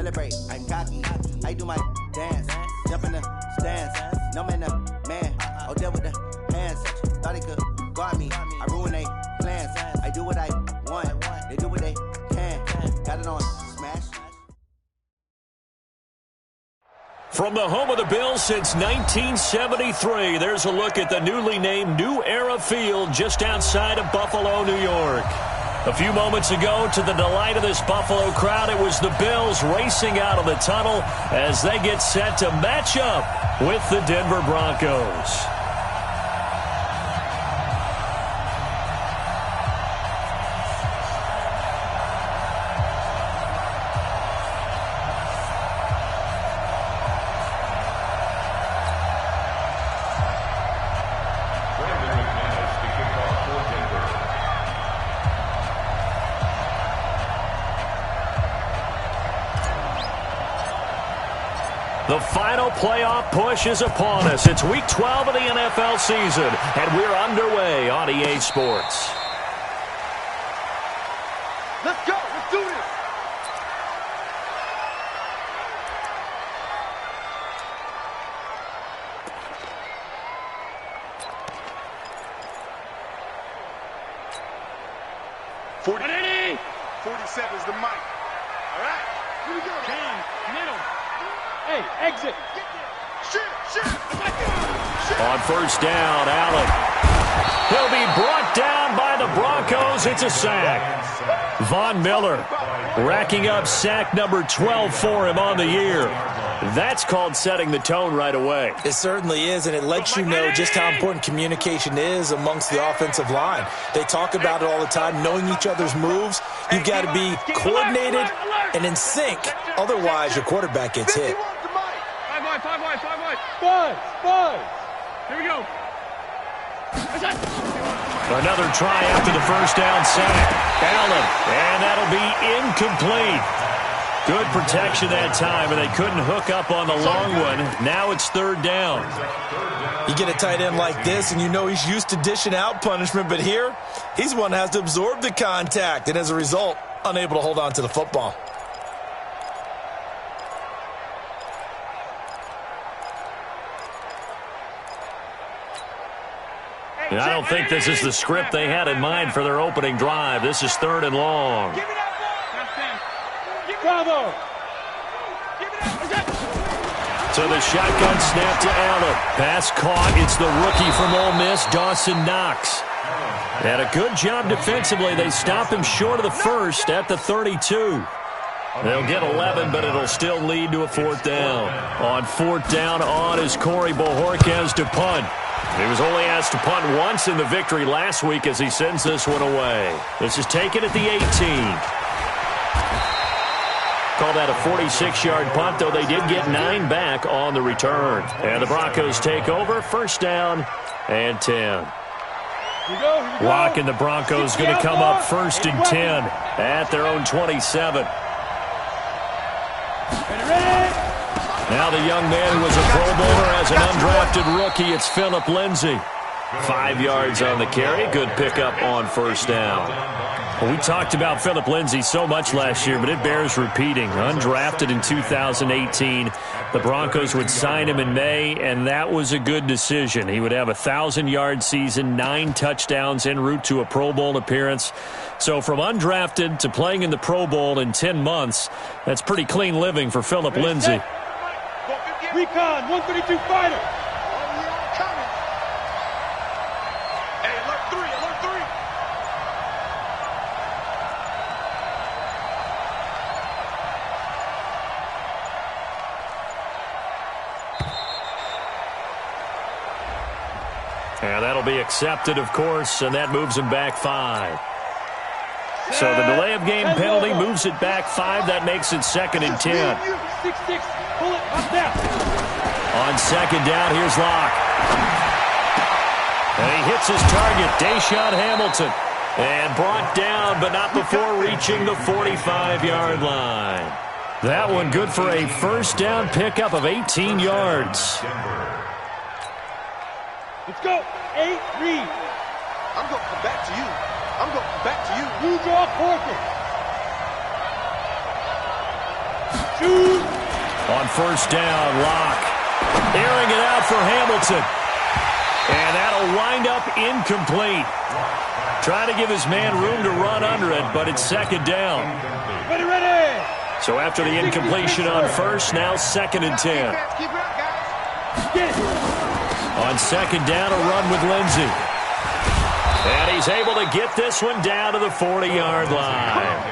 celebrate. I'm cocky. I do my dance. Jump in the stands. No man, man. Oh, there with the hands. Thought they could guard me. I ruin they plans. I do what I want. They do what they can. Got it on smash. From the home of the Bills since 1973, there's a look at the newly named New Era Field just outside of Buffalo, New York. A few moments ago, to the delight of this Buffalo crowd, it was the Bills racing out of the tunnel as they get set to match up with the Denver Broncos. The final playoff push is upon us. It's Week 12 of the NFL season, and we're underway on EA Sports. Let's go. Let's do this. Ready? 47 is the mic. All right. Here we go. Cam, middle. Hey, exit. On first down, Allen. He'll be brought down by the Broncos. It's a sack. Von Miller racking up sack number 12 for him on the year. That's called setting the tone right away. It certainly is, and it lets you know just how important communication is amongst the offensive line. They talk about it all the time, knowing each other's moves. You've got to be coordinated and in sync. Otherwise, your quarterback gets hit. Five. Here we go. Another try after the first down sack. Allen, and that'll be incomplete. Good protection that time, and they couldn't hook up on the long one. Now it's third down. You get a tight end like this, and you know he's used to dishing out punishment, but here, he's one that has to absorb the contact, and as a result, unable to hold on to the football. I don't think this is the script they had in mind for their opening drive. This is third and long. Bravo. So the shotgun snap to Allen. Pass caught. It's the rookie from Ole Miss, Dawson Knox. And a good job defensively. They stop him short of the first at the 32. They'll get 11, but it'll still lead to a fourth down. On fourth down, on is Corey Bojorquez to punt. He was only asked to punt once in the victory last week as he sends this one away. This is taken at the 18. Call that a 46-yard punt, though they did get 9 back on the return. And the Broncos take over, first down and 10. Here we go. Rock and the Broncos going to come up first and 10 at their own 27. Ready? Now the young man who was a Pro Bowler as an undrafted rookie, it's Phillip Lindsay. 5 yards on the carry. Good pickup on first down. Well, we talked about Phillip Lindsay so much last year, but it bears repeating. Undrafted in 2018. The Broncos would sign him in May, and that was a good decision. He would have a 1,000-yard season, 9 touchdowns en route to a Pro Bowl appearance. So from undrafted to playing in the Pro Bowl in 10 months, that's pretty clean living for Phillip Lindsay. Recon, 132 fighter. Hey, alert 3. And that'll be accepted, of course, and that moves him back 5. So the delay of game penalty moves it back 5. That makes it second and 10. 6-6. Pull it up down. On second down, here's Locke. And he hits his target, Deshaun Hamilton. And brought down, but not before reaching the 45-yard line. That one good for a first down pickup of 18 yards. Let's go. 8, read. I'm going to come back to you. You draw quarter. Choose. On first down, Locke airing it out for Hamilton. And that'll wind up incomplete. Trying to give his man room to run under it, but it's second down. Ready, ready. So after the incompletion on first, now 2nd and 10. On second down, a run with Lindsey. And he's able to get this one down to the 40-yard line.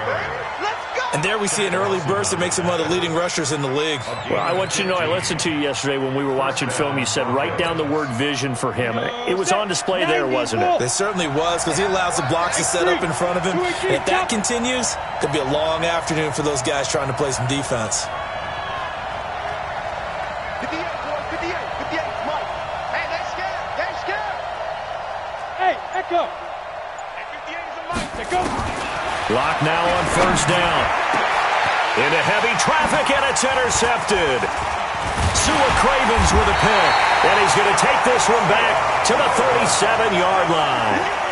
And there we see an early burst that makes him one of the leading rushers in the league. Well, I want you to know, I listened to you yesterday when we were watching film. You said write down the word vision for him. It was on display there, wasn't it? It certainly was, because he allows the blocks to set up in front of him. And if that continues, it could be a long afternoon for those guys trying to play some defense. 58, boys, 58, 58, Mike. Hey, they're scared. They're scared. Hey, Echo. Hey, 58 is a Mike. Let go. Locke now on first down. Into heavy traffic, and it's intercepted. Sua Cravens with a pick. And he's going to take this one back to the 37-yard line.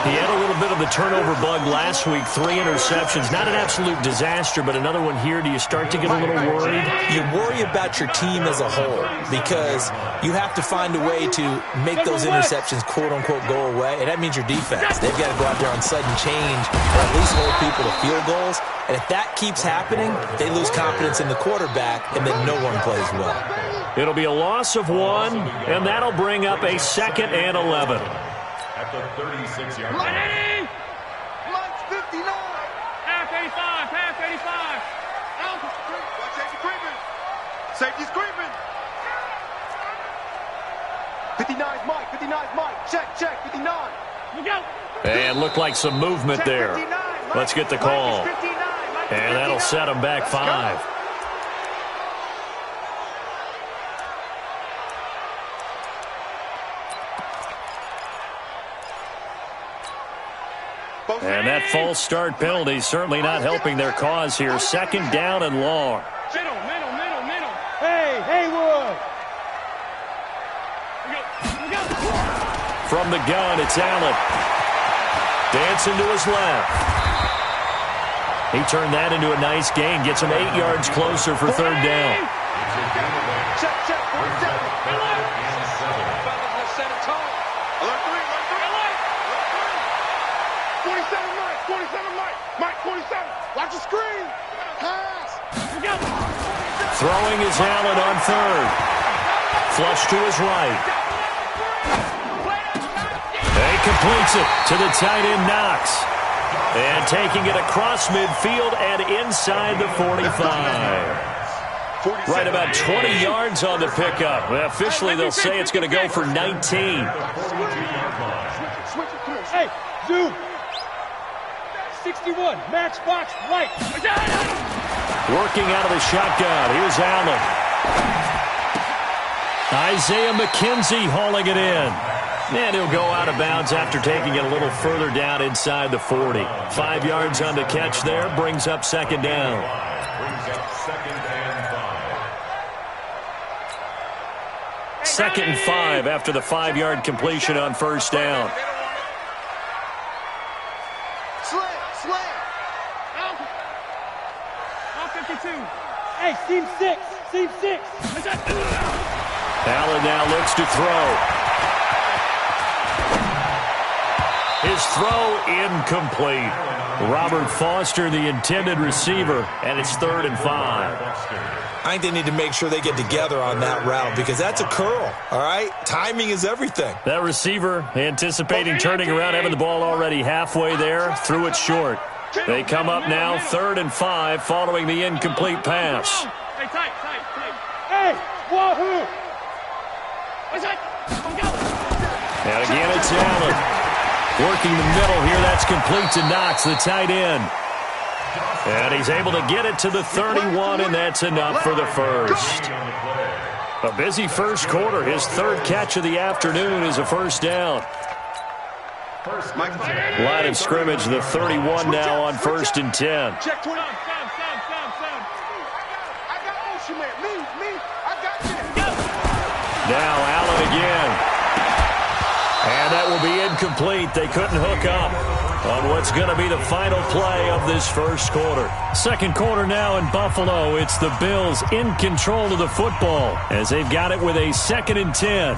He had a little bit of the turnover bug last week, 3 interceptions. Not an absolute disaster, but another one here. Do you start to get a little worried? You worry about your team as a whole because you have to find a way to make those interceptions, quote-unquote, go away. And that means your defense. They've got to go out there on sudden change or at least hold people to field goals. And if that keeps happening, they lose confidence in the quarterback, and then no one plays well. It'll be a loss of 1, and that'll bring up a 2nd and 11. At the 36-yard line. Mike's 59. Half 85, half 85. Watch safety creeping. Safety's creeping. 59's Mike, 59's Mike. Check, 59. Look out. And looked like some movement there. Let's get the call. And that'll set him back 5. And that false start penalty certainly not helping their cause here. 2nd down and long. Middle. Hey, Haywood. From the gun, it's Allen. Dancing to his left. He turned that into a nice gain. Gets him 8 yards closer for 3rd down. Check, 47. Set a tone. Alert 3. 47 Mike. Mike 47. Watch the screen. Pass. Throwing is Allen on 3rd. Flush to his right. He completes it to the tight end Knox. And taking it across midfield and inside the 45. Right about 20 yards on the pickup. Officially, they'll say it's going to go for 19. Hey, zoom. 61, matchbox right. Working out of the shotgun. Here's Allen. Isaiah McKenzie hauling it in. And he'll go out of bounds after taking it a little further down inside the 40. 5 yards on the catch there. Brings up 2nd down. Second and 5 after the 5-yard completion on first down. Slam. All 52. Hey, seam 6. Allen now looks to throw. His throw incomplete. Robert Foster, the intended receiver, and it's 3rd and 5. I think they need to make sure they get together on that route because that's a curl, all right? Timing is everything. That receiver anticipating turning around, having the ball already halfway there, threw it short. They come up now 3rd and 5 following the incomplete pass. Hey, tight. Hey, wahoo. And again, it's Allen. Working the middle here, that's complete to Knox, the tight end. And he's able to get it to the 31, and that's enough for the first. A busy first quarter. His 3rd catch of the afternoon is a first down. Line of scrimmage, the 31 now on 1st and 10. Check 20. I got motion man. Me. I got this. Now Allen again. And that will be incomplete. They couldn't hook up. on what's going to be the final play of this first quarter. Second quarter now in Buffalo. It's the Bills in control of the football as they've got it with a 2nd and 10.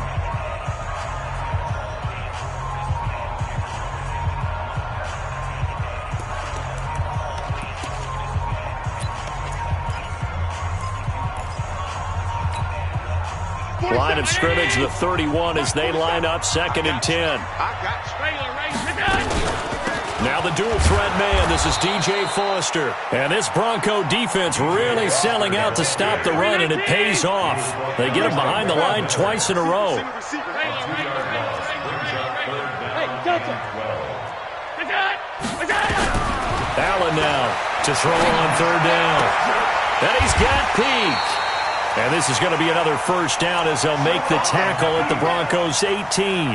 Line of scrimmage, the 31 as they line up 2nd and 10. Now the dual threat man, this is DJ Foster. And this Bronco defense really selling out to stop the run, and it pays off. They get him behind the line twice in a row. Allen now to throw on 3rd down. And he's got Peak. And this is going to be another first down as they'll make the tackle at the Broncos' 18.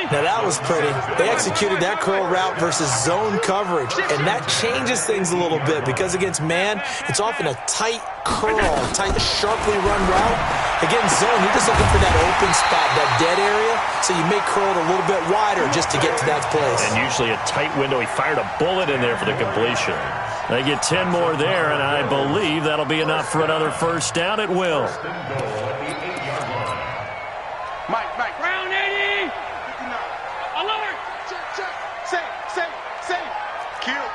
Now that was pretty. They executed that curl route versus zone coverage, and that changes things a little bit because against man, it's often a tight curl, tight, sharply run route. Against zone, you're just looking for that open spot, that dead area, so you may curl it a little bit wider just to get to that place. And usually a tight window. He fired a bullet in there for the completion. They get 10 more there, and I believe that'll be enough for another first down. It will. Mike. Round 80. Alert. Check. Save. Kill.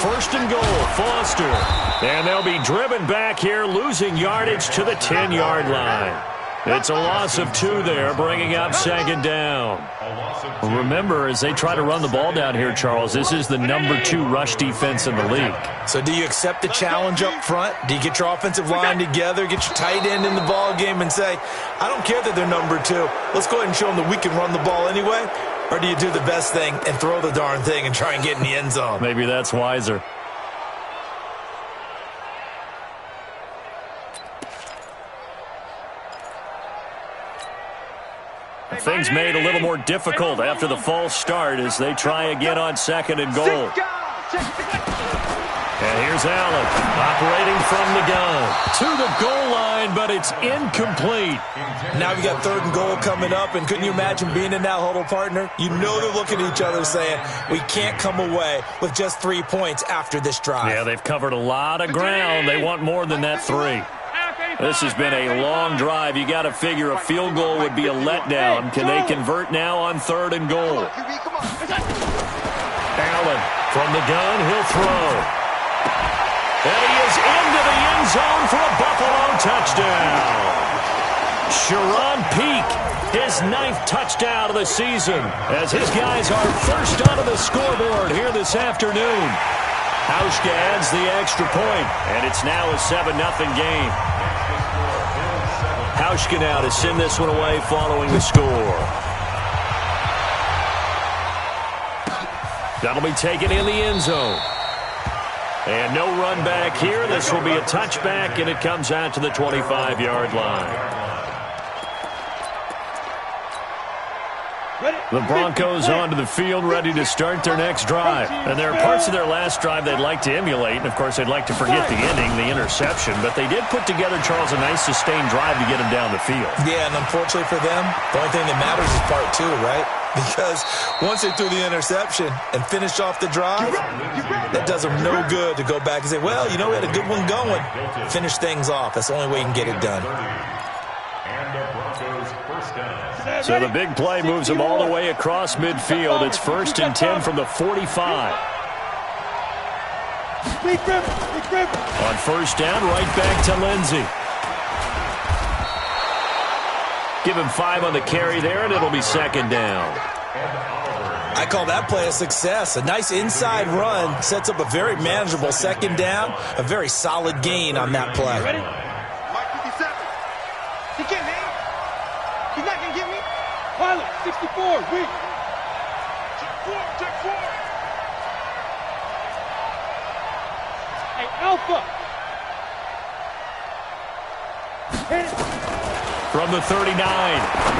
First and goal, Foster. And they'll be driven back here, losing yardage to the 10-yard line. It's a loss of 2 there, bringing up 2nd down. Remember, as they try to run the ball down here, Charles, this is the number 2 rush defense in the league. So do you accept the challenge up front? Do you get your offensive line together, get your tight end in the ball game and say, I don't care that they're number 2. Let's go ahead and show them that we can run the ball anyway? Or do you do the best thing and throw the darn thing and try and get in the end zone? Maybe that's wiser. Things made a little more difficult after the false start as they try again on 2nd and goal. And here's Allen operating from the gun to the goal line, but it's incomplete. Now we got 3rd and goal coming up, and couldn't you imagine being in that huddle, partner? You know they're looking at each other saying, we can't come away with just 3 points after this drive. Yeah, they've covered a lot of ground. They want more than that 3. This has been a long drive. You got to figure a field goal would be a letdown. Can they convert now on 3rd and goal? Allen from the gun. He'll throw. And he is into the end zone for a Buffalo touchdown. Sharon Peak, his 9th touchdown of the season, as his guys are first onto the scoreboard here this afternoon. Hauschka adds the extra point, and it's now a 7-0 game. Hauschka now to send this one away following the score. That'll be taken in the end zone. And no run back here. This will be a touchback, and it comes out to the 25-yard line. The Broncos onto the field, ready to start their next drive. And there are parts of their last drive they'd like to emulate, and, of course, they'd like to forget the ending, the interception. But they did put together, Charles, a nice sustained drive to get them down the field. Yeah, and unfortunately for them, the only thing that matters is part 2, right? Because once they threw the interception and finished off the drive, that does them no good to go back and say, well, you know, we had a good one going. Finish things off. That's the only way you can get it done. So the big play moves them all the way across midfield. It's 1st and 10 from the 45. On 1st down, right back to Lindsey. Give him 5 on the carry there, and it'll be 2nd down. I call that play a success. A nice inside run sets up a very manageable 2nd down. A very solid gain on that play. Ready? Mike 57. He can't hang. He's not going to get me. Pilot, 64, weak. Check 4. Hey, Alpha. Hit it. From the 39,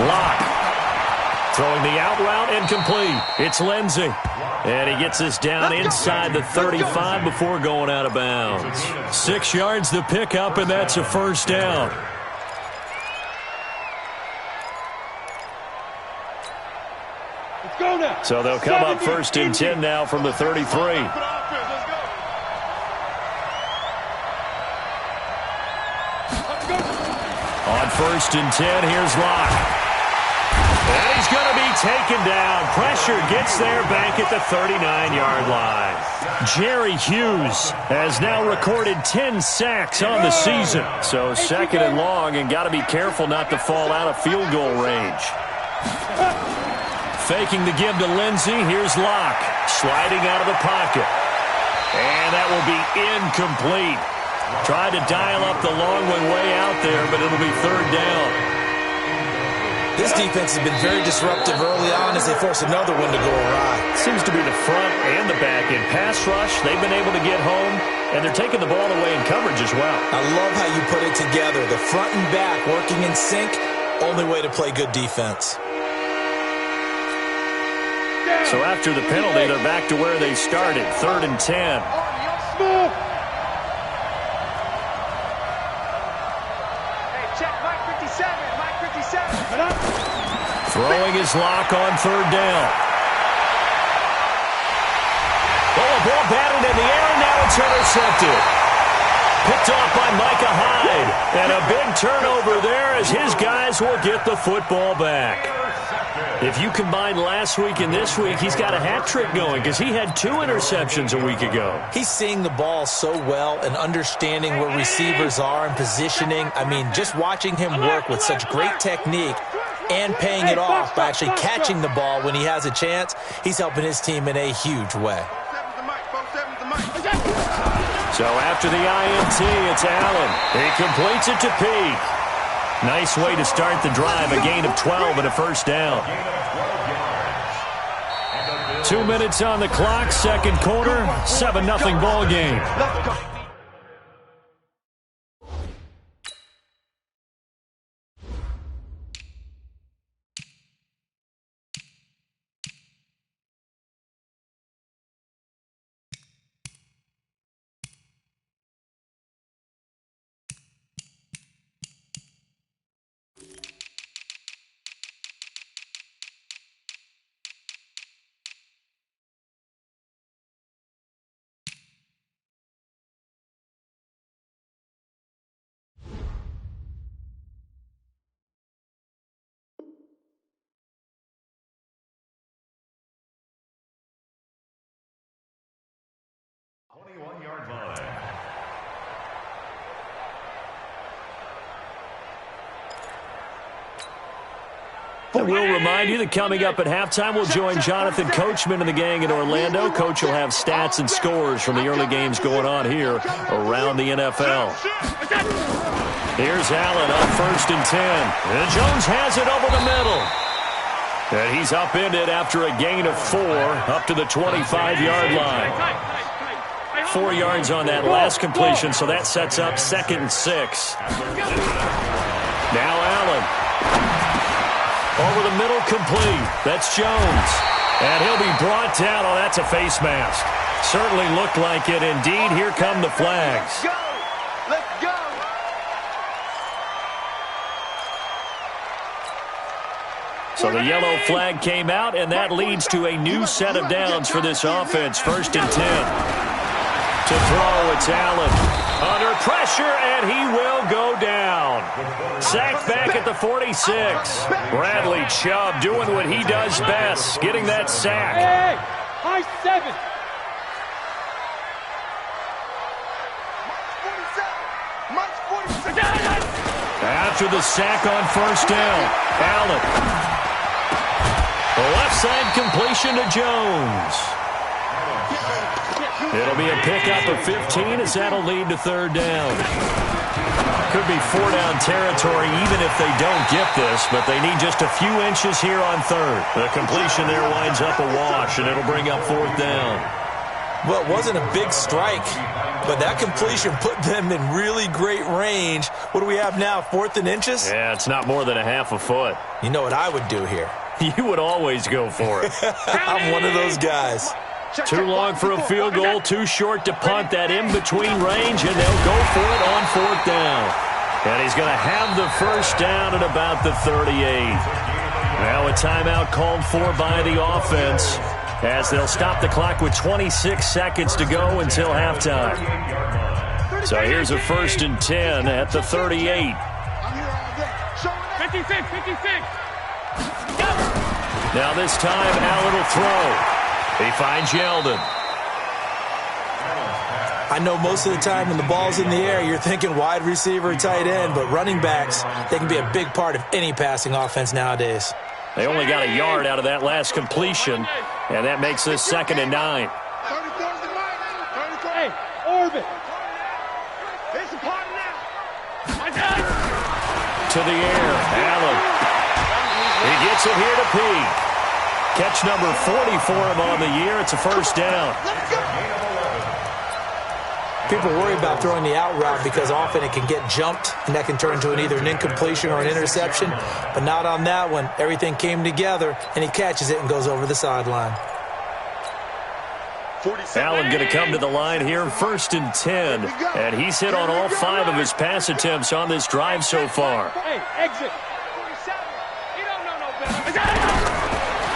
Locke. Throwing the out route incomplete. It's Lindsey. And he gets us down inside the 35 before going out of bounds. 6 yards the pickup, and that's a 1st down. So they'll come up 1st and 10 now from the 33. On 1st and 10, here's Locke. And he's going to be taken down. Pressure gets there back at the 39-yard line. Jerry Hughes has now recorded 10 sacks on the season. So 2nd and long, and got to be careful not to fall out of field goal range. Faking the give to Lindsey. Here's Locke sliding out of the pocket. And that will be incomplete. Tried to dial up the long one way out there, but it'll be 3rd down. This defense has been very disruptive early on as they force another one to go awry. Seems to be the front and the back end. Pass rush, they've been able to get home, and they're taking the ball away in coverage as well. I love how you put it together. The front and back working in sync, only way to play good defense. So after the penalty, they're back to where they started, 3rd and 10. Throwing his Lock on 3rd down. Oh, a ball batted in the air, and now it's intercepted. Picked off by Micah Hyde. And a big turnover there as his guys will get the football back. If you combine last week and this week, he's got a hat trick going because he had 2 interceptions a week ago. He's seeing the ball so well and understanding where receivers are and positioning. I mean, just watching him work with such great technique and paying it off by actually catching the ball when he has a chance, he's helping his team in a huge way. So after the INT, it's Allen. He completes it to Peak. Nice way to start the drive, a gain of 12 and a 1st down. 2 minutes on the clock, 2nd quarter, 7-0 ball game. I will remind you that coming up at halftime, we'll join Jonathan Coachman and the gang in Orlando. Coach will have stats and scores from the early games going on here around the NFL. Here's Allen on 1st and 10. And Jones has it over the middle. And he's upended after a gain of 4 up to the 25-yard line. 4 yards on that last completion, so that sets up 2nd and 6. Now Allen. Over the middle, complete. That's Jones. And he'll be brought down. Oh, that's a face mask. Certainly looked like it. Indeed, here come the flags. Let's go. So the yellow flag came out, and that leads to a new set of downs for this offense. 1st and 10. To throw, it's Allen. Under pressure, and he will go down. Sacked back at the 46. Bradley Chubb doing what he does best, getting that sack. Hey, high 7. After the sack on 1st down, Allen. The left side completion to Jones. It'll be a pickup of 15 as that'll lead to 3rd down. Could be 4-down territory even if they don't get this, but they need just a few inches here on 3rd. The completion there winds up a wash, and it'll bring up 4th down. Well, it wasn't a big strike, but that completion put them in really great range. What do we have now, 4th and inches? Yeah, it's not more than a half a foot. You know what I would do here? You would always go for it. I'm one of those guys. Too long for a field goal, too short to punt. That in-between range, and they'll go for it on 4th down. And he's going to have the 1st down at about the 38. Now a timeout called for by the offense as they'll stop the clock with 26 seconds to go until halftime. So here's a 1st and 10 at the 38. 56, 56. Now this time, Allen will throw. He finds Yeldon. I know most of the time when the ball's in the air, you're thinking wide receiver, tight end, but running backs, they can be a big part of any passing offense nowadays. They only got a yard out of that last completion, and that makes this 2nd and 9. Hey, Orbit. It's a part now. To the air, Allen. He gets it here to P. Catch number 40 for him on the year. It's a 1st down. People worry about throwing the out route because often it can get jumped, and that can turn into either an incompletion or an interception. But not on that one. Everything came together, and he catches it and goes over the sideline. Allen going to come to the line here, 1st and 10. And he's hit on all 5 of his pass attempts on this drive so far. Hey, exit. He don't know no better.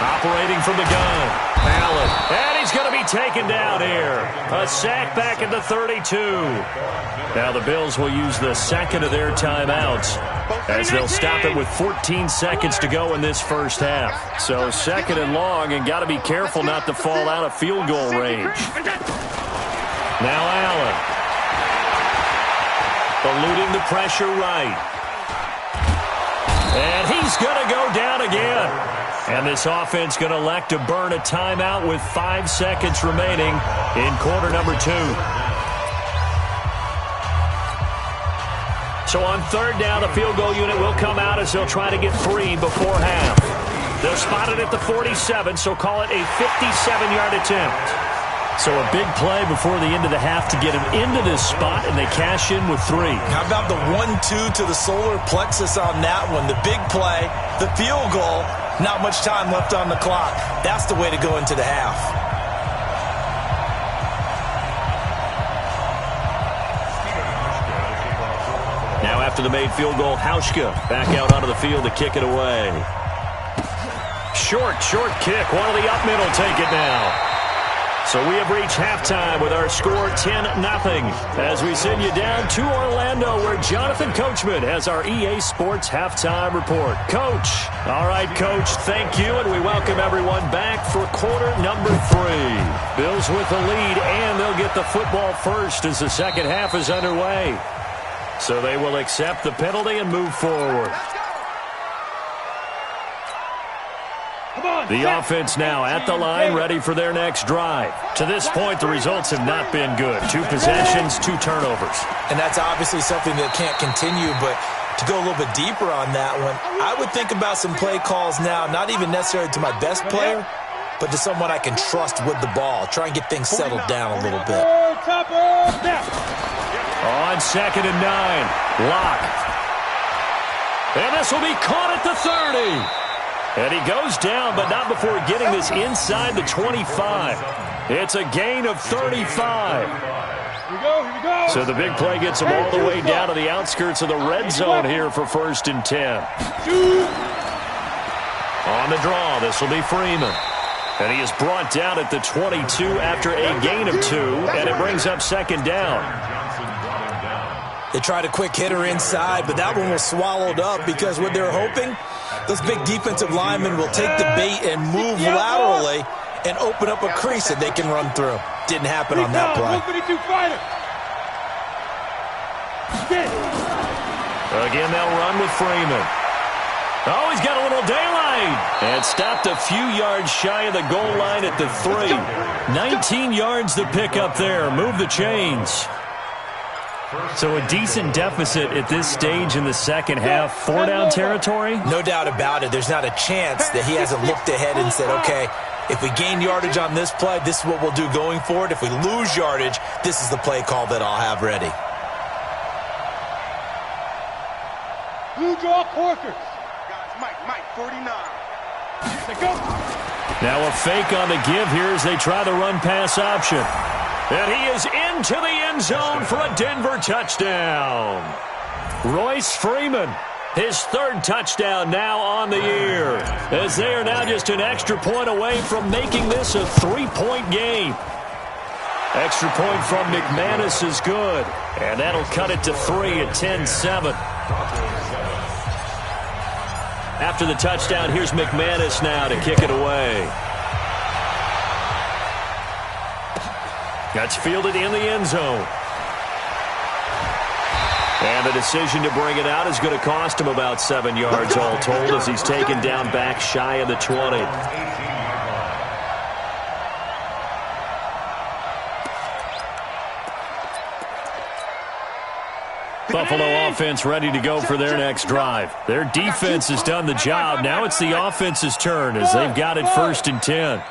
Operating from the gun, Allen. And he's going to be taken down here. A sack back at the 32. Now the Bills will use the 2nd of their timeouts as they'll stop it with 14 seconds to go in this 1st half. So 2nd and long, and got to be careful not to fall out of field goal range. Now Allen. Eluding the pressure right. And he's going to go down again. And this offense going to elect to burn a timeout with 5 seconds remaining in quarter number 2. So on 3rd down, the field goal unit will come out as they'll try to get 3 before half. They'll spot it at the 47, so call it a 57-yard attempt. So a big play before the end of the half to get him into this spot, and they cash in with 3. How about the 1-2 to the solar plexus on that one? The big play, the field goal, not much time left on the clock. That's the way to go into the half. Now after the made field goal, Hauschka back out onto the field to kick it away. Short kick. One of the up middle take it now. So we have reached halftime with our score 10-0 as we send you down to Orlando where Jonathan Coachman has our EA Sports halftime report. Coach. All right, Coach, thank you, and we welcome everyone back for quarter number 3. Bills with the lead, and they'll get the football first as the 2nd half is underway. So they will accept the penalty and move forward. The offense now at the line, ready for their next drive. To this point, the results have not been good. 2 possessions, 2 turnovers. And that's obviously something that can't continue, but to go a little bit deeper on that one, I would think about some play calls now, not even necessarily to my best player, but to someone I can trust with the ball. Try and get things settled down a little bit. On 2nd and 9, Locke. And this will be caught at the 30. And he goes down, but not before getting this inside the 25. It's a gain of 35. Here we go. So the big play gets him all the way down to the outskirts of the red zone here for 1st and 10. On the draw, this will be Freeman. And he is brought down at the 22 after a gain of 2, and it brings up 2nd down. They tried a quick hitter inside, but that one was swallowed up because what they're hoping, those big defensive linemen will take the bait and move laterally and open up a crease that they can run through. Didn't happen on that play. Again, they'll run with Freeman. Oh, he's got a little daylight. And stopped a few yards shy of the goal line at the 3. 19 yards to pick up there. Move the chains. So a decent deficit at this stage in the 2nd half. 4-down territory? No doubt about it. There's not a chance that he hasn't looked ahead and said, okay, if we gain yardage on this play, this is what we'll do going forward. If we lose yardage, this is the play call that I'll have ready. Blue draw Corkers. Mike, 49. Go. Now a fake on the give here as they try the run-pass option. And he is into the end zone for a Denver touchdown. Royce Freeman. His third touchdown now on the year, as they are now just an extra point away from making this a 3-point game. Extra point from McManus is good, and that'll cut it to 3 at 10-7. After the touchdown, here's McManus now to kick it away. That's fielded in the end zone. And the decision to bring it out is going to cost him about 7 yards all told, as he's taken down back shy of the 20. Buffalo offense ready to go for their next drive. Their defense has done the job. Now it's the offense's turn, as they've got it 1st and 10.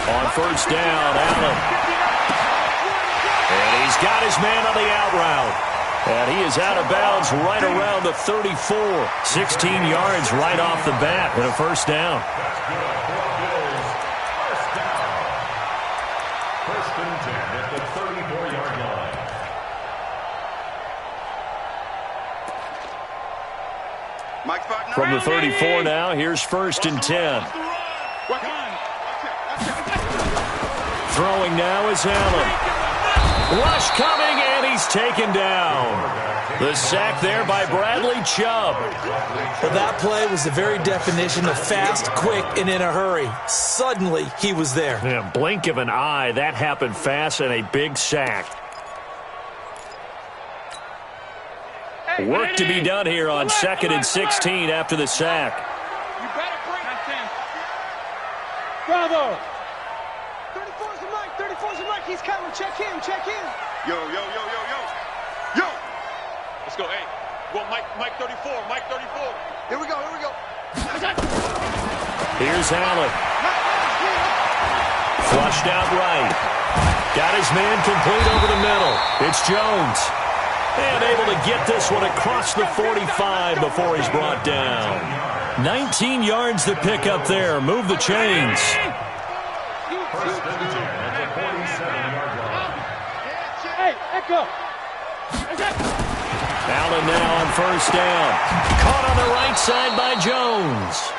On 1st down, Allen. And he's got his man on the out route. And he is out of bounds right around the 34. 16 yards right off the bat and a 1st down. From the 34 now, here's 1st and 10. Throwing now is Allen. Rush coming, and he's taken down. The sack there by Bradley Chubb. Well, that play was the very definition of fast, quick, and in a hurry. Suddenly, he was there. Yeah, blink of an eye, that happened fast, and a big sack. Work to be done here on 2nd and 16 after the sack. You better bring that 10. Bravo! 34's the Mike. 34's the Mike. He's coming. Check him. Check him. Yo. Let's go. Hey, well, Mike 34. Mike 34. Here we go. Here's Allen. Flushed out right. Got his man complete over the middle. It's Jones. And able to get this one across the 45 before he's brought down. 19 yards to pick up there. Move the chains. Hey, Echo! Allen now on 1st down. Caught on the right side by Jones.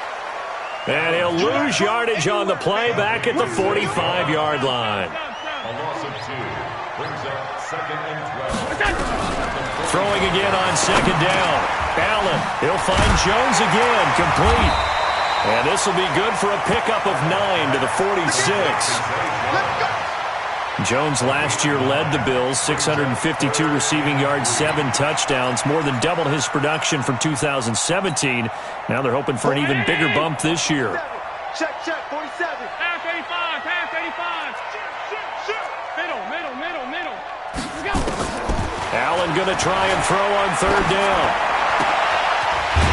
And he'll lose yardage on the play back at the 45-yard line. A loss of 2 brings up 2nd and 12. Throwing again on 2nd down. Allen, he'll find Jones again, complete. And this will be good for a pickup of 9 to the 46. Jones last year led the Bills, 652 receiving yards, 7 touchdowns, more than doubled his production from 2017. Now they're hoping for an even bigger bump this year. Check, 47. Pass 85, pass 85. Middle. Let's go. Allen going to try and throw on 3rd down.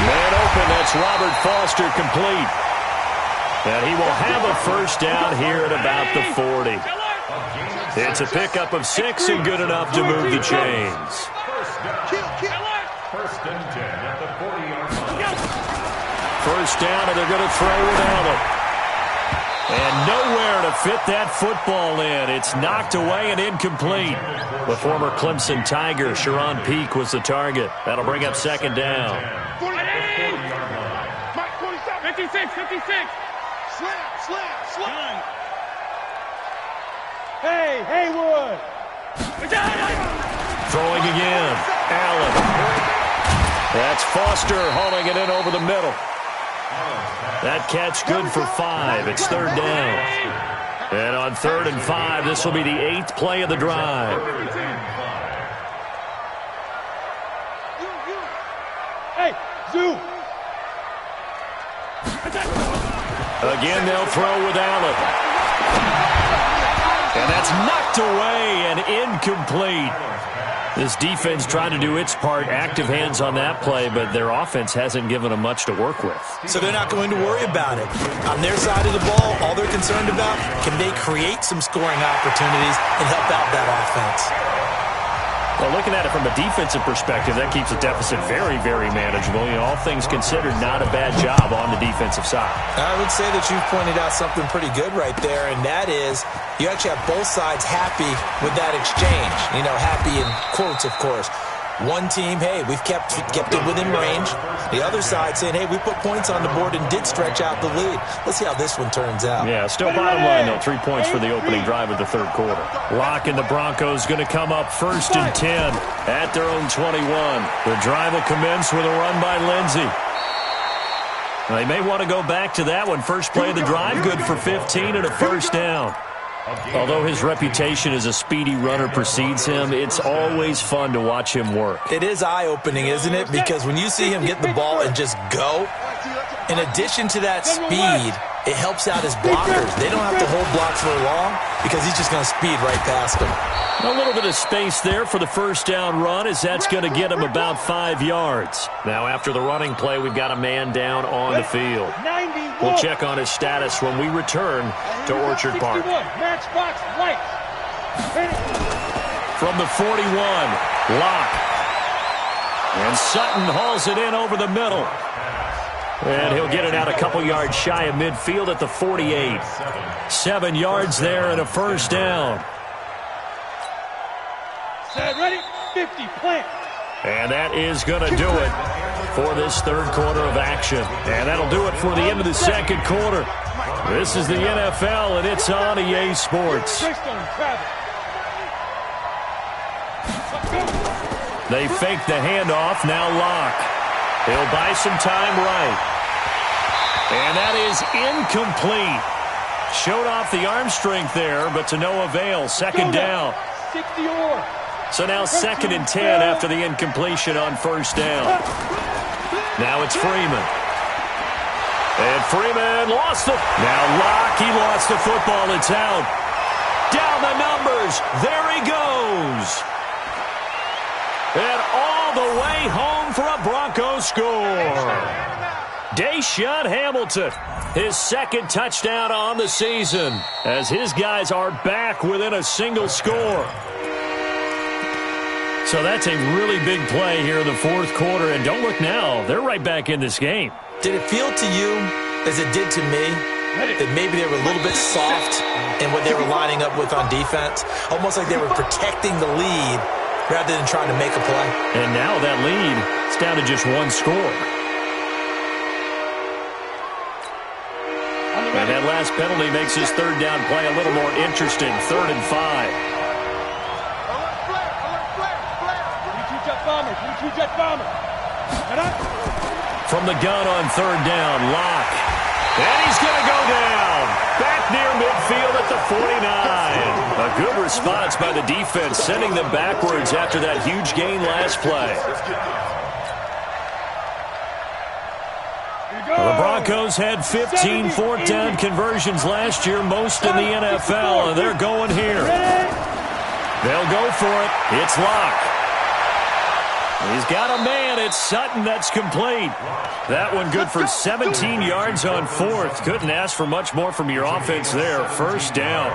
Man open, that's Robert Foster, complete. And he will have a 1st down here at about the 40. It's a pickup of 6 and good enough to move the chains. 1st and 10 at the 40-yard line. 1st down, and they're going to throw with Allen. And nowhere to fit that football in. It's knocked away and incomplete. The former Clemson Tiger, Sharon Peake, was the target. That'll bring up 2nd down. 56. Slam. Hey, Haywood! Throwing again. Allen. That's Foster hauling it in over the middle. That catch good for 5. It's 3rd down. And on 3rd and 5, this will be the 8th play of the drive. Hey, Zoo! Again, they'll throw with Allen. And that's knocked away and incomplete. This defense trying to do its part, active hands on that play, but their offense hasn't given them much to work with. So they're not going to worry about it. On their side of the ball, all they're concerned about, can they create some scoring opportunities and help out that offense? Well, looking at it from a defensive perspective, that keeps the deficit very, very manageable. You know, all things considered, not a bad job on the defensive side. I would say that you've pointed out something pretty good right there, and that is you actually have both sides happy with that exchange. You know, happy in quotes, of course. One team, hey, we've kept it within range. The other side saying, hey, we put points on the board and did stretch out the lead. Let's see how this one turns out. Yeah, still bottom line, though. 3 points for the opening drive of the third quarter. Locke and the Broncos going to come up 1st and 10 at their own 21. The drive will commence with a run by Lindsey. They may want to go back to that one. First play of the drive, good for 15 and a first down. Although his reputation as a speedy runner precedes him, it's always fun to watch him work. It is eye-opening, isn't it? Because when you see him get the ball and just go, in addition to that speed, it helps out his blockers. They don't have to hold blocks for long because he's just going to speed right past them. A little bit of space there for the first down run, as that's going to get him about 5 yards. Now after the running play, we've got a man down on the field. We'll check on his status when we return to Orchard Park. Matchbox white. From the 41, Locke. And Sutton hauls it in over the middle. And he'll get it out a couple yards shy of midfield at the 48. 7 yards there and a first down. Set, ready, 50, plant. And that is going to do it for this third quarter of action. And that'll do it for the end of the second quarter. This is the NFL, and it's on EA Sports. They fake the handoff. Now Locke. He'll buy some time right. And that is incomplete. Showed off the arm strength there, but to no avail. Second down. 60 or. So now 2nd and 10 after the incompletion on first down. Now it's Freeman. And Freeman lost it. Now Locke, he lost the football. It's out. Down the numbers. There he goes. And all the way home for a Bronco score. Deshaun Hamilton, his 2nd touchdown on the season, as his guys are back within a single score. So that's a really big play here in the fourth quarter. And don't look now, they're right back in this game. Did it feel to you, as it did to me, that maybe they were a little bit soft in what they were lining up with on defense? Almost like they were protecting the lead rather than trying to make a play. And now that lead is down to just 1 score. And that last penalty makes his third down play a little more interesting. 3rd and 5. From the gun on 3rd down, Locke. And he's going to go down. Back near midfield at the 49. A good response by the defense, sending them backwards after that huge gain last play. The Broncos had 15 fourth down conversions last year, most in the NFL, and they're going here. They'll go for it. It's Locke. He's got a man. It's Sutton. That's complete. That one good for 17 yards on 4th. Couldn't ask for much more from your offense there. First down.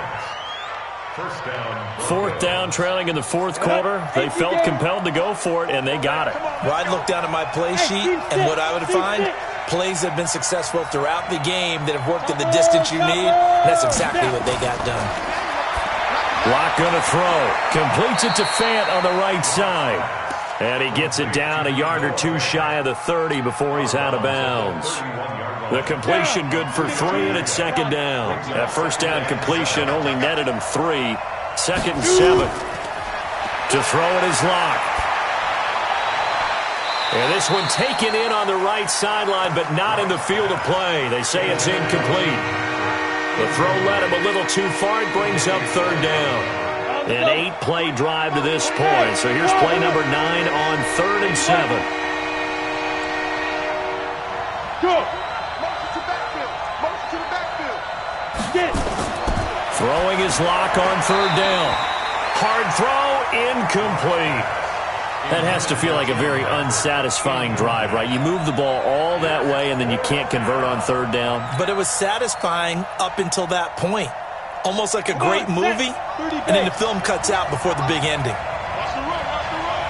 4th down, trailing in the fourth quarter. They felt compelled to go for it, and they got it. Well, I'd look down at my play sheet, and what I would find, plays that have been successful throughout the game that have worked at the distance you need, and that's exactly what they got done. Locke going to throw. Completes it to Fant on the right side. And he gets it down a yard or 2 shy of the 30 before he's out of bounds. The completion good for 3, and it's 2nd down. That first down completion only netted him 3. 2nd and 7. To throw it is Locke. And this one taken in on the right sideline, but not in the field of play. They say it's incomplete. The throw led him a little too far. It brings up 3rd down. An 8-play drive to this point. So here's play number 9 on 3rd and 7. Go. Motion to backfield. Motion to the backfield. Get it. Throwing his Locke on 3rd down. Hard throw, incomplete. That has to feel like a very unsatisfying drive, right? You move the ball all that way, and then you can't convert on 3rd down. But it was satisfying up until that point. Almost like a great movie, and then the film cuts out before the big ending. Watch the run. Watch the run.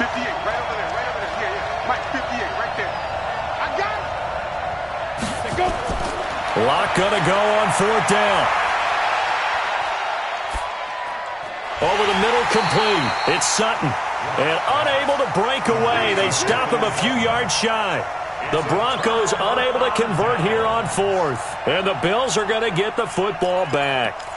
58, right over there. Right over there. Yeah, yeah. Mike, 58, right there. I got it. Let's go. Locke gonna go on 4th down. Over the middle, complete. It's Sutton. And unable to break away. They stop him a few yards shy. The Broncos unable to convert here on 4th. And the Bills are going to get the football back.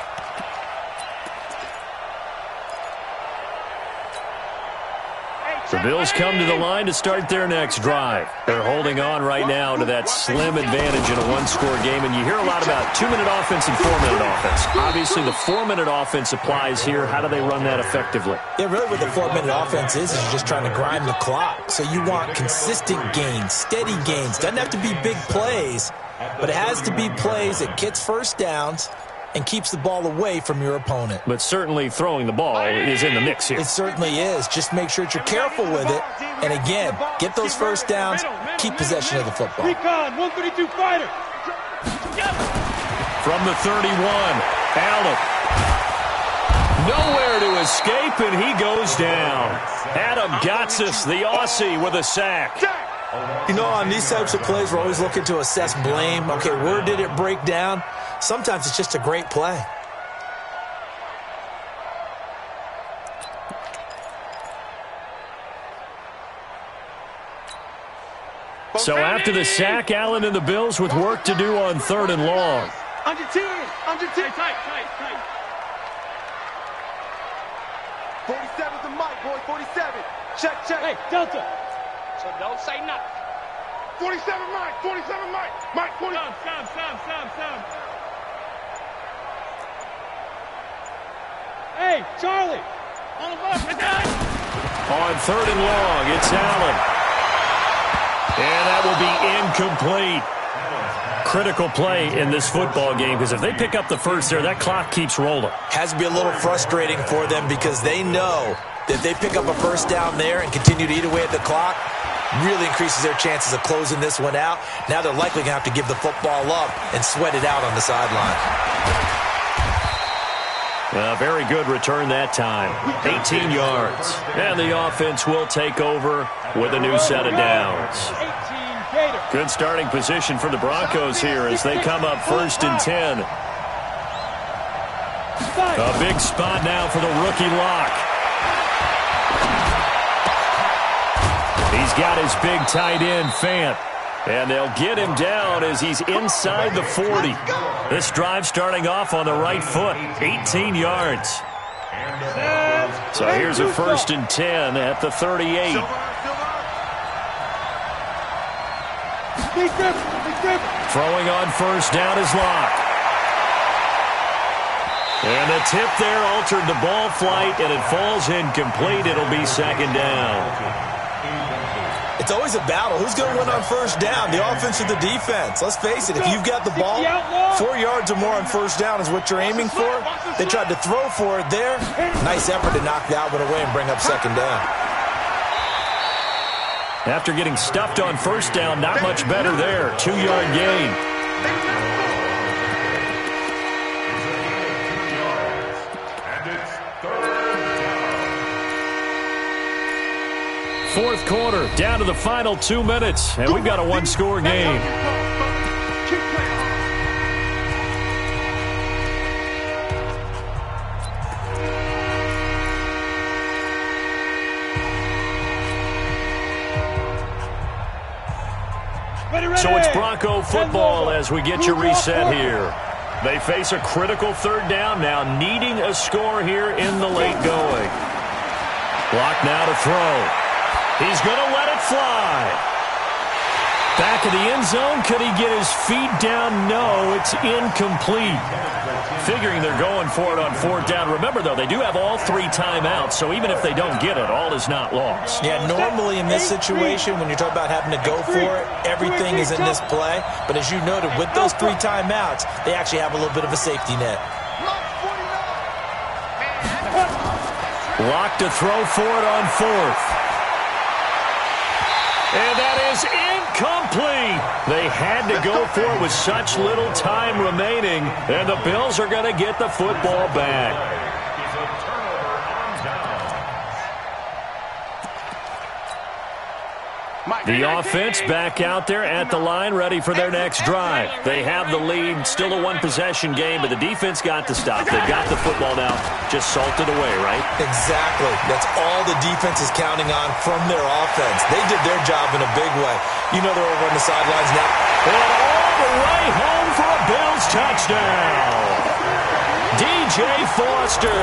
The Bills come to the line to start their next drive. They're holding on right now to that slim advantage in a one-score game, and you hear a lot about 2-minute offense and 4-minute offense. Obviously, the 4-minute offense applies here. How do they run that effectively? Yeah, really what the 4-minute offense is you're just trying to grind the clock. So you want consistent gains, steady gains. Doesn't have to be big plays, but it has to be plays that gets first downs and keeps the ball away from your opponent. But certainly throwing the ball is in the mix here. It certainly is. Just make sure that you're careful with it. And again, get those first downs, keep possession of the football. Recon, 132 fighter. From the 31, Allen. Nowhere to escape, and he goes down. Adam Gotsis, the Aussie, with a sack. You know, on these types of plays, we're always looking to assess blame. Okay, where did it break down? Sometimes it's just a great play. So after the sack, Allen and the Bills with work to do on 3rd and long. Under 10. Under 10. Tight. 47's the mic, boy. 47. Check. Hey, Delta. So don't say nothing. 47 Mike. 47 Mike. Mike, 40. Sam. Hey, Charlie. On the left. On 3rd and long, it's Allen. And that will be incomplete. Critical play in this football game, because if they pick up the first there, that clock keeps rolling. Has to be a little frustrating for them because they know that if they pick up a first down there and continue to eat away at the clock, really increases their chances of closing this one out. Now they're likely going to have to give the football up and sweat it out on the sideline. Very good return that time. 18 yards. And the offense will take over with a new set of downs. Good starting position for the Broncos here as they come up 1st and 10. A big spot now for the rookie Lock. He's got his big tight end, Fant. And they'll get him down as he's inside the 40. This drive starting off on the right foot, 18 yards. So here's a 1st and 10 at the 38. Throwing on 1st down is Lock. And the tip there altered the ball flight, and it falls incomplete. It'll be 2nd down. It's always a battle. Who's going to win on 1st down, the offense or the defense? Let's face it, if you've got the ball, 4 yards or more on 1st down is what you're aiming for. They tried to throw for it there. Nice effort to knock that one away and bring up 2nd down. After getting stuffed on 1st down, not much better there. 2-yard gain. Fourth quarter, down to the final 2 minutes, and we've got a one-score game. So it's Bronco football as we get you reset here. They face a critical 3rd down now, needing a score here in the late going. Lock now to throw. He's going to let it fly. Back of the end zone. Could he get his feet down? No, it's incomplete. Figuring they're going for it on 4th down. Remember, though, they do have all 3 timeouts, so even if they don't get it, all is not lost. Yeah, normally in this situation, when you're talking about having to go for it, everything is in this play. But as you noted, with those 3 timeouts, they actually have a little bit of a safety net. Lock to throw for it on 4th. And that is incomplete. They had to go for it with such little time remaining, and the Bills are going to get the football back. Mike, The offense back out there at the line, ready for their next drive. They have the lead, still a one-possession game, but the defense got the stop. They've got the football now, just salted away, right? Exactly. That's all the defense is counting on from their offense. They did their job in a big way. You know they're over on the sidelines now. And all the way home for a Bills touchdown. DJ Foster,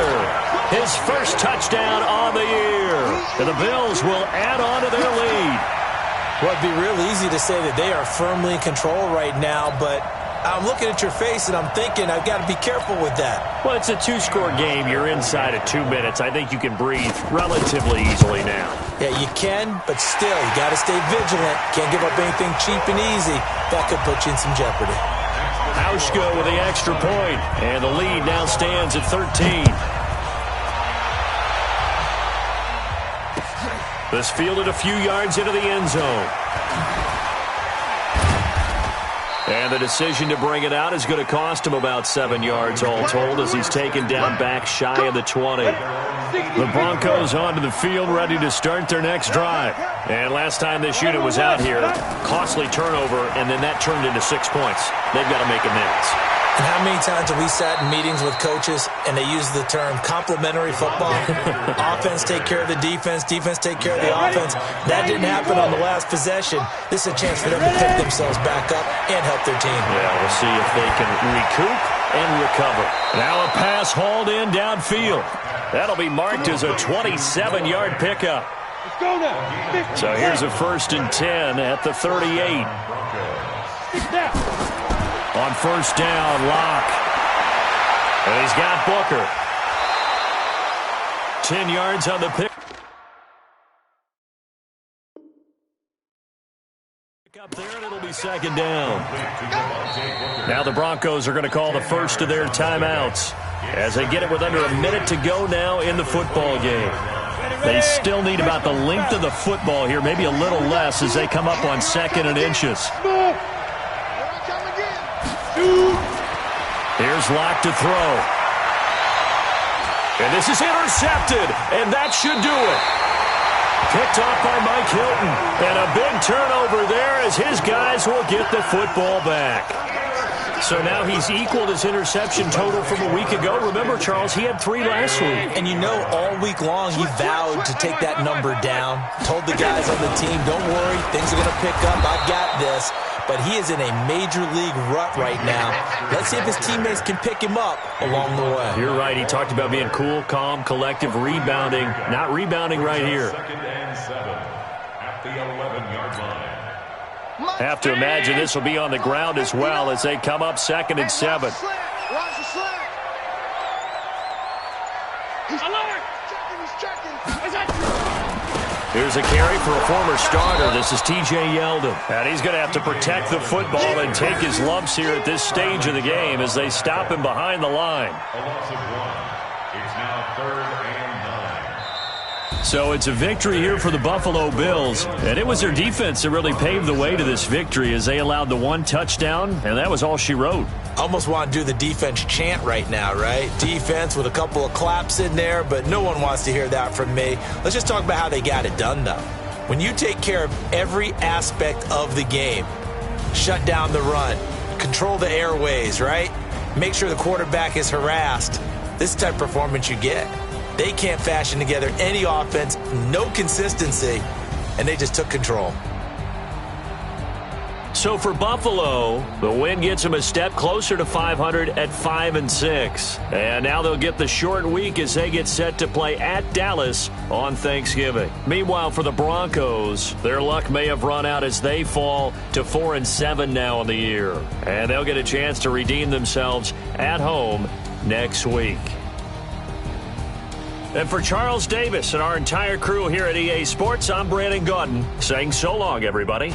his first touchdown on the year. And the Bills will add on to their lead. Well, it'd be real easy to say that they are firmly in control right now, but I'm looking at your face and I'm thinking I've got to be careful with that. Well, it's a two-score game. You're inside of 2 minutes. I think you can breathe relatively easily now. Yeah, you can, but still, you got to stay vigilant. Can't give up anything cheap and easy. That could put you in some jeopardy. Hauschka with the extra point, and the lead now stands at 13. This fielded a few yards into the end zone. And the decision to bring it out is going to cost him about 7 yards all told as he's taken down back shy of the 20. The Broncos onto the field ready to start their next drive. And last time this unit was out here, costly turnover, and then that turned into 6 points. They've got to make amends. And how many times have we sat in meetings with coaches and they use the term complementary football? Offense take care of the defense, defense take care of the offense. That didn't happen on the last possession. This is a chance for them to pick themselves back up and help their team. Yeah, we'll see if they can recoup and recover. Now a pass hauled in downfield. That'll be marked as a 27-yard pickup. Let's go now. So here's a 1st and 10 at the 38. On first down, Locke. And he's got Booker. 10 yards on the pick. Up there, and it'll be 2nd down. Now the Broncos are going to call the first of their timeouts as they get it with under a minute to go now in the football game. They still need about the length of the football here, maybe a little less as they come up on 2nd and inches. Here's Locke to throw. And this is intercepted, and that should do it. Picked off by Mike Hilton. And a big turnover there as his guys will get the football back. So now he's equaled his interception total from a week ago. Remember, Charles, he had 3 last week. And you know, all week long he vowed to take that number down. Told the guys on the team, don't worry, things are going to pick up. I've got this. But he is in a major league rut right now. Let's see if his teammates can pick him up along the way. You're right. He talked about being cool, calm, collective, rebounding. Not rebounding right here. 2nd and 7 at the 11-yard line. Have to imagine this will be on the ground as well as they come up 2nd and 7. He's checking. Here's a carry for a former starter. This is T.J. Yeldon. And he's going to have to protect the football and take his lumps here at this stage of the game as they stop him behind the line. A loss of 1. It's now 3rd and 9. So it's a victory here for the Buffalo Bills. And it was their defense that really paved the way to this victory as they allowed the 1 touchdown, and that was all she wrote. Almost want to do the defense chant right now, right? Defense with a couple of claps in there, but no one wants to hear that from me. Let's just talk about how they got it done, though. When you take care of every aspect of the game, shut down the run, control the airways, right? Make sure the quarterback is harassed. This is the type of performance you get. They can't fashion together any offense, no consistency, and they just took control. So for Buffalo, the win gets them a step closer to 500 at 5-6. And now they'll get the short week as they get set to play at Dallas on Thanksgiving. Meanwhile, for the Broncos, their luck may have run out as they fall to 4-7 now in the year. And they'll get a chance to redeem themselves at home next week. And for Charles Davis and our entire crew here at EA Sports, I'm Brandon Gaudin saying so long, everybody.